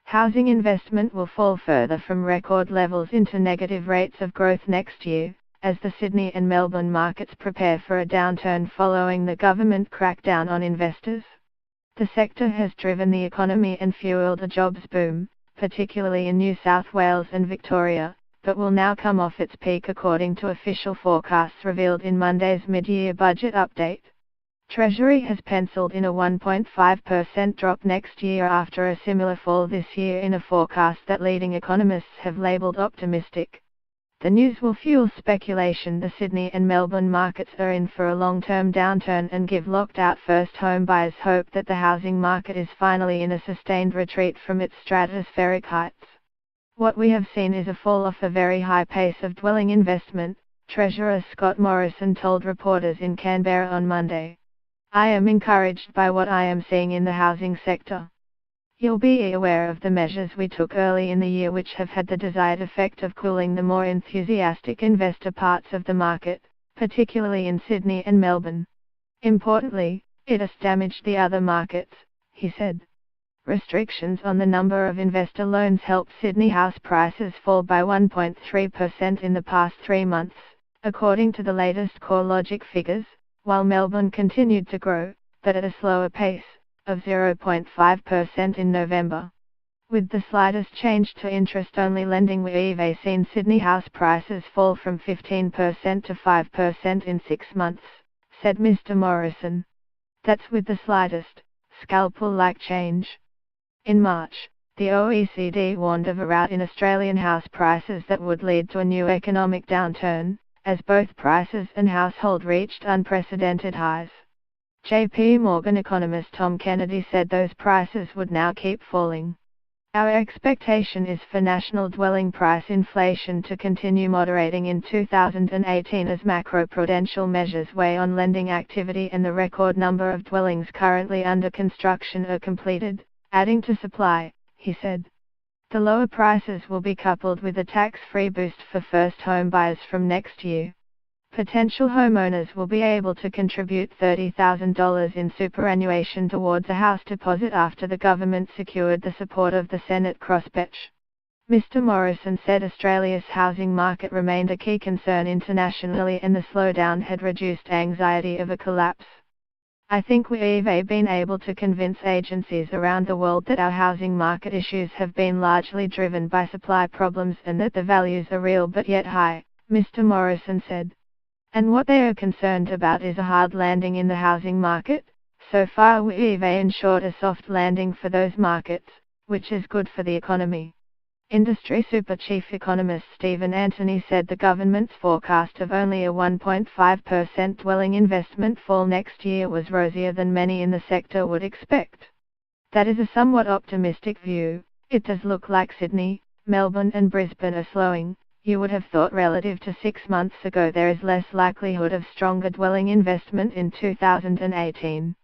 Housing investment will fall further from record levels into negative rates of growth next year, as the Sydney and Melbourne markets prepare for a downturn following the government crackdown on investors. The sector has driven the economy and fueled a jobs boom, particularly in New South Wales and Victoria, but will now come off its peak according to official forecasts revealed in Monday's mid-year budget update. Treasury has penciled in a 1.5% drop next year after a similar fall this year in a forecast that leading economists have labelled optimistic. The news will fuel speculation the Sydney and Melbourne markets are in for a long-term downturn and give locked-out first home buyers hope that the housing market is finally in a sustained retreat from its stratospheric heights. What we have seen is a fall off a very high pace of dwelling investment, Treasurer Scott Morrison told reporters in Canberra on Monday. I am encouraged by what I am seeing in the housing sector. You'll be aware of the measures we took early in the year which have had the desired effect of cooling the more enthusiastic investor parts of the market, particularly in Sydney and Melbourne. Importantly, it has damaged the other markets, he said. Restrictions on the number of investor loans helped Sydney house prices fall by 1.3% in the past 3 months, according to the latest CoreLogic figures, while Melbourne continued to grow, but at a slower pace, of 0.5% in November. With the slightest change to interest-only lending, we've seen Sydney house prices fall from 15% to 5% in 6 months, said Mr. Morrison. That's with the slightest, scalpel-like change. In March, the OECD warned of a rout in Australian house prices that would lead to a new economic downturn, as both prices and household reached unprecedented highs. JP Morgan economist Tom Kennedy said those prices would now keep falling. Our expectation is for national dwelling price inflation to continue moderating in 2018 as macroprudential measures weigh on lending activity and the record number of dwellings currently under construction are completed, adding to supply, he said. The lower prices will be coupled with a tax-free boost for first home buyers from next year. Potential homeowners will be able to contribute $30,000 in superannuation towards a house deposit after the government secured the support of the Senate crossbench. Mr. Morrison said Australia's housing market remained a key concern internationally and the slowdown had reduced anxiety of a collapse. I think we've been able to convince agencies around the world that our housing market issues have been largely driven by supply problems and that the values are real but yet high, Mr. Morrison said. And what they are concerned about is a hard landing in the housing market. So far we've ensured a soft landing for those markets, which is good for the economy. Industry super chief economist Stephen Anthony said the government's forecast of only a 1.5% dwelling investment fall next year was rosier than many in the sector would expect. That is a somewhat optimistic view. It does look like Sydney, Melbourne and Brisbane are slowing. You would have thought relative to 6 months ago there is less likelihood of stronger dwelling investment in 2018.